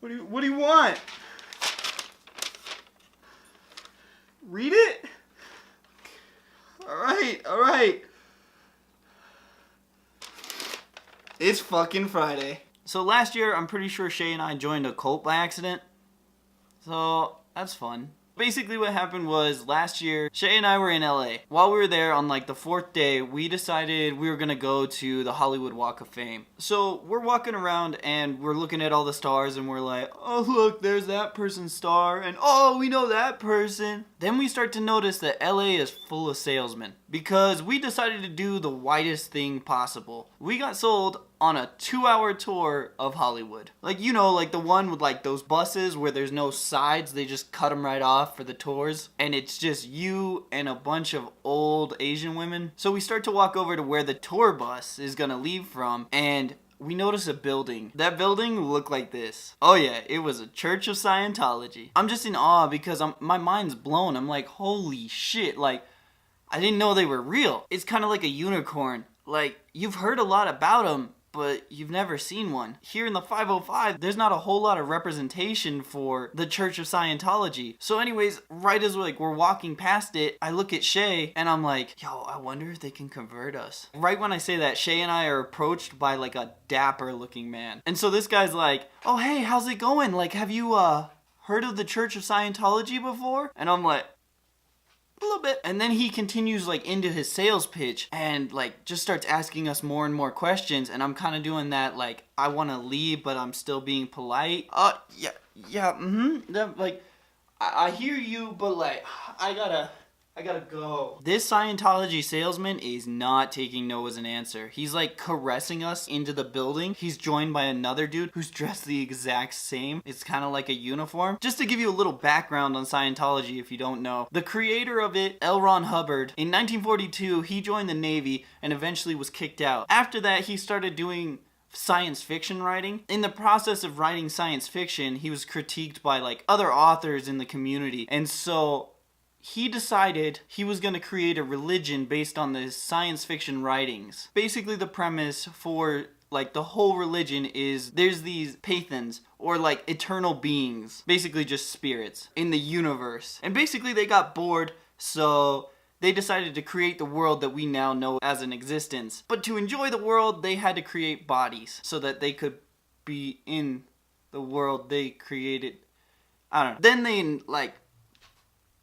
What do you want? Read it? Alright. It's fucking Friday. So last year, I'm pretty sure Shay and I joined a cult by accident. So, that's fun. Basically what happened was last year, Shay and I were in LA. While we were there on like the 4th day, we decided we were gonna go to the Hollywood Walk of Fame. So we're walking around and we're looking at all the stars and we're like, oh look, there's that person's star, and oh, we know that person. Then we start to notice that LA is full of salesmen because we decided to do the widest thing possible. We got sold on a 2-hour tour of Hollywood. Like, you know, like the one with like those buses where there's no sides, they just cut them right off for the tours. And it's just you and a bunch of old Asian women. So we start to walk over to where the tour bus is gonna leave from, and we notice a building. That building looked like this. Oh yeah, it was a Church of Scientology. I'm just in awe because my mind's blown. I'm like, holy shit, like, I didn't know they were real. It's kind of like a unicorn. Like, you've heard a lot about them, but you've never seen one. Here in the 505, there's not a whole lot of representation for the Church of Scientology. So anyways, right as we're walking past it, I look at Shay and I'm like, yo, I wonder if they can convert us. Right when I say that, Shay and I are approached by like a dapper looking man. And so this guy's like, oh hey, how's it going? Like, have you heard of the Church of Scientology before? And I'm like, a little bit. And then he continues like into his sales pitch and like just starts asking us more and more questions, and I'm kind of doing that like I want to leave but I'm still being polite. Like I hear you, but like I gotta go. This Scientology salesman is not taking no as an answer. He's like caressing us into the building. He's joined by another dude who's dressed the exact same. It's kind of like a uniform. Just to give you a little background on Scientology if you don't know. The creator of it, L. Ron Hubbard, in 1942, he joined the Navy and eventually was kicked out. After that, he started doing science fiction writing. In the process of writing science fiction, he was critiqued by like other authors in the community. And so he decided he was going to create a religion based on the science fiction writings. Basically the premise for like the whole religion is there's these pathans or like eternal beings, basically just spirits in the universe. And basically they got bored, so they decided to create the world that we now know as an existence. But to enjoy the world, they had to create bodies so that they could be in the world they created. I don't know. Then they like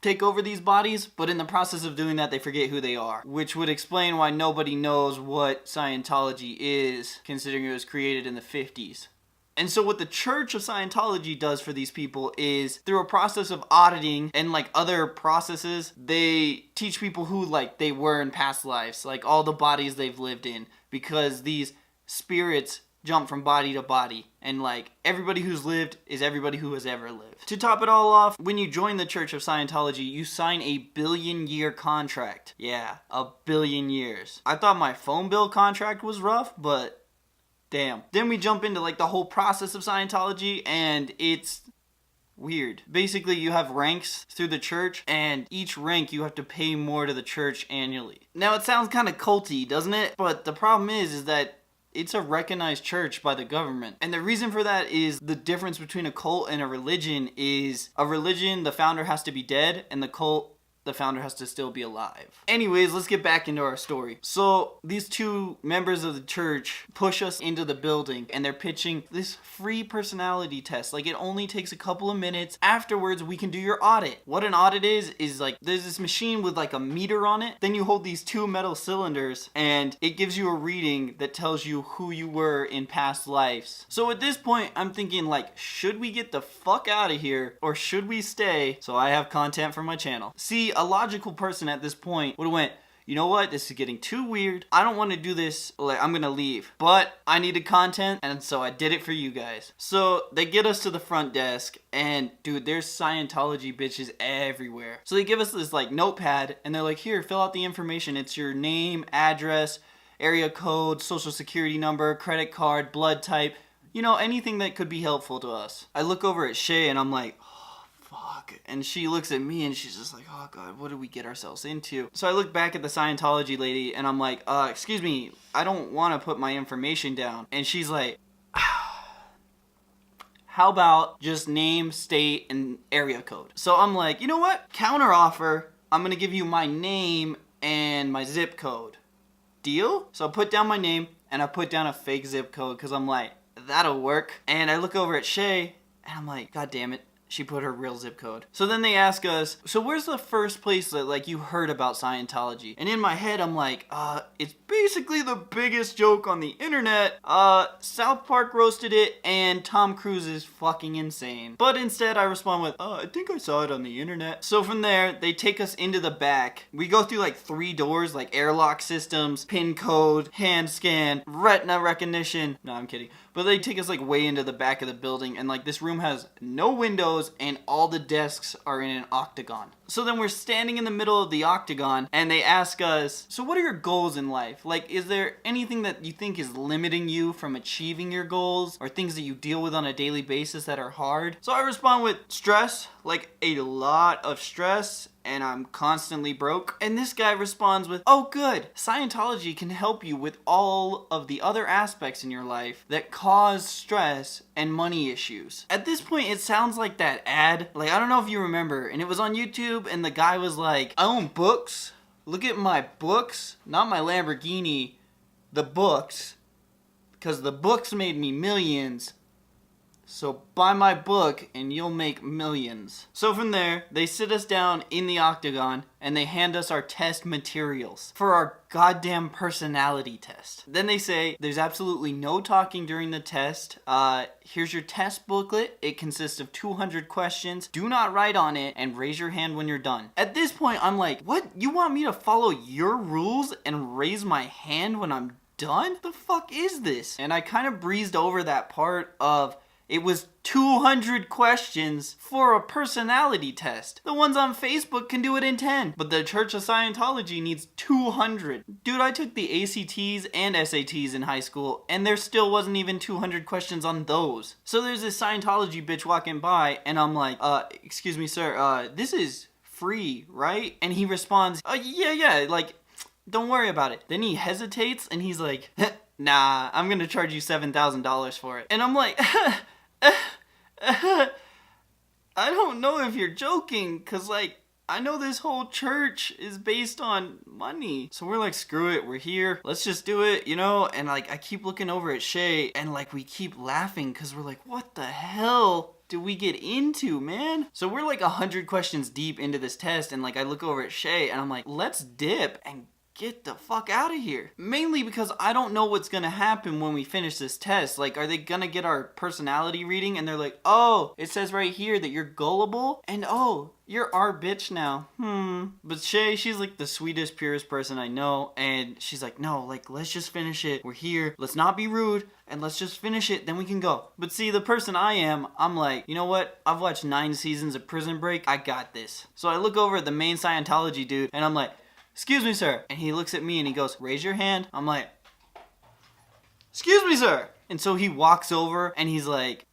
take over these bodies, but in the process of doing that, they forget who they are, which would explain why nobody knows what Scientology is, considering it was created in the 50s. And so what the Church of Scientology does for these people is, through a process of auditing and like other processes, they teach people who like they were in past lives, like all the bodies they've lived in, because these spirits jump from body to body, and like everybody who's lived is everybody who has ever lived. To top it all off, when you join the Church of Scientology, you sign a 1 billion-year contract. Yeah, 1 billion years. I thought my phone bill contract was rough, but damn. Then we jump into like the whole process of Scientology, and it's weird. Basically, you have ranks through the church, and each rank you have to pay more to the church annually. Now it sounds kind of culty, doesn't it? But the problem is that it's a recognized church by the government. And the reason for that is the difference between a cult and a religion is a religion, the founder has to be dead, and the cult, the founder has to still be alive. Anyways, let's get back into our story. So these two members of the church push us into the building, and they're pitching this free personality test. Like, it only takes a couple of minutes. Afterwards, we can do your audit. What an audit is like, there's this machine with like a meter on it. Then you hold these 2 metal cylinders, and it gives you a reading that tells you who you were in past lives. So at this point, I'm thinking like, should we get the fuck out of here, or should we stay so I have content for my channel? See, a logical person at this point would have went, you know what, this is getting too weird. I don't want to do this, like, I'm gonna leave. But I needed content, and so I did it for you guys. So they get us to the front desk, and dude, there's Scientology bitches everywhere. So they give us this like notepad, and they're like, here, fill out the information. It's your name, address, area code, social security number, credit card, blood type, you know, anything that could be helpful to us. I look over at Shay, and I'm like, fuck. And she looks at me and she's just like, oh god, what did we get ourselves into? So I look back at the Scientology lady and I'm like, excuse me, I don't want to put my information down. And she's like, how about just name, state, and area code? So I'm like, you know what? Counter offer, I'm gonna give you my name and my zip code. Deal? So I put down my name and I put down a fake zip code because I'm like, that'll work. And I look over at Shay and I'm like, God damn it. She put her real zip code. So then they ask us, so where's the first place that like you heard about Scientology? And in my head, I'm like, it's basically the biggest joke on the internet. South Park roasted it and Tom Cruise is fucking insane. But instead I respond with, I think I saw it on the internet. So from there, they take us into the back. We go through like 3 doors, like airlock systems, pin code, hand scan, retina recognition. No, I'm kidding. But they take us like way into the back of the building and like this room has no windows and all the desks are in an octagon. So then we're standing in the middle of the octagon and they ask us, so what are your goals in life? Like, is there anything that you think is limiting you from achieving your goals or things that you deal with on a daily basis that are hard? So I respond with stress, like a lot of stress, and I'm constantly broke. And this guy responds with, oh good, Scientology can help you with all of the other aspects in your life that cause stress and money issues. At this point, it sounds like that ad, like I don't know if you remember, and it was on YouTube and the guy was like, I own books, look at my books, not my Lamborghini, the books, because the books made me millions. So buy my book and you'll make millions. So from there, they sit us down in the octagon and they hand us our test materials for our goddamn personality test. Then they say, there's absolutely no talking during the test. Here's your test booklet. It consists of 200 questions. Do not write on it and raise your hand when you're done. At this point, I'm like, what? You want me to follow your rules and raise my hand when I'm done? The fuck is this? And I kind of breezed over that part of, it was 200 questions for a personality test. The ones on Facebook can do it in 10, but the Church of Scientology needs 200. Dude, I took the ACTs and SATs in high school, and there still wasn't even 200 questions on those. So there's this Scientology bitch walking by, and I'm like, excuse me, sir, this is free, right? And he responds, yeah, like, don't worry about it. Then he hesitates, and he's like, nah, I'm gonna charge you $7,000 for it. And I'm like, I don't know if you're joking, cause like, I know this whole church is based on money. So we're like, screw it, we're here, let's just do it, you know? And like, I keep looking over at Shay and like, we keep laughing cause we're like, what the hell did we get into, man? So we're like 100 questions deep into this test and like, I look over at Shay and I'm like, let's dip and get the fuck out of here. Mainly because I don't know what's gonna happen when we finish this test. Like, are they gonna get our personality reading and they're like, oh, it says right here that you're gullible and oh, you're our bitch now. But Shay, she's like the sweetest, purest person I know, and she's like, no, like, let's just finish it. We're here. Let's not be rude and let's just finish it, then we can go. But see, the person I am, I'm like, you know what? I've watched 9 seasons of Prison Break. I got this. So I look over at the main Scientology dude and I'm like, excuse me, sir. And he looks at me and he goes, raise your hand. I'm like, excuse me, sir. And so he walks over and he's like,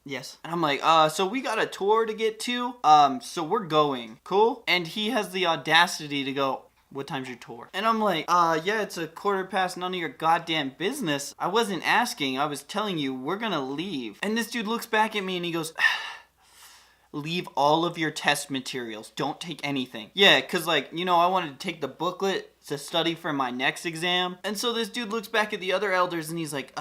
yes. And I'm like, so we got a tour to get to. So we're going. Cool? And he has the audacity to go, what time's your tour? And I'm like, yeah, it's 1:15, none of your goddamn business. I wasn't asking. I was telling you, we're gonna leave. And this dude looks back at me and he goes, leave all of your test materials. Don't take anything. Yeah, because like, you know, I wanted to take the booklet to study for my next exam. And so this dude looks back at the other elders and he's like,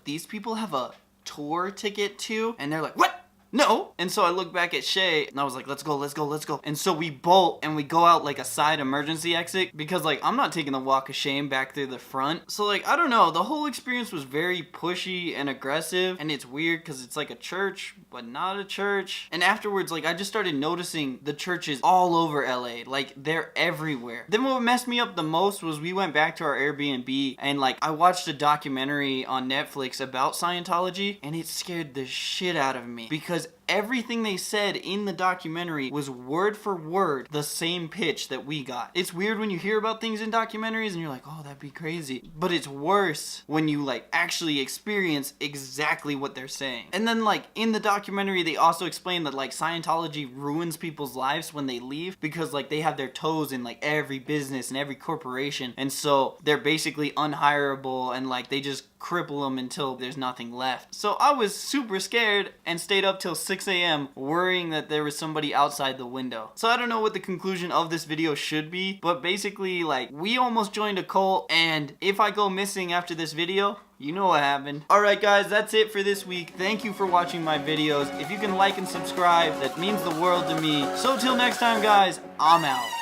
these people have a tour to get to? And they're like, what? No. And so I look back at Shay and I was like, let's go, let's go, let's go. And so we bolt and we go out like a side emergency exit because like I'm not taking the walk of shame back through the front. So like, I don't know, the whole experience was very pushy and aggressive and it's weird because it's like a church but not a church. And afterwards, like I just started noticing the churches all over LA, like they're everywhere. Then what messed me up the most was we went back to our Airbnb and like I watched a documentary on Netflix about Scientology and it scared the shit out of me because everything they said in the documentary was word for word the same pitch that we got. It's weird when you hear about things in documentaries and you're like, oh, that'd be crazy. But it's worse when you like actually experience exactly what they're saying. And then like in the documentary, they also explain that like Scientology ruins people's lives when they leave because like they have their toes in like every business and every corporation. And so they're basically unhireable and like they just cripple him until there's nothing left. So I was super scared and stayed up till 6 a.m. worrying that there was somebody outside the window. So I don't know what the conclusion of this video should be, but basically, like, we almost joined a cult, and if I go missing after this video, you know what happened. Alright guys, that's it for this week. Thank you for watching my videos. If you can like and subscribe, that means the world to me. So till next time guys, I'm out.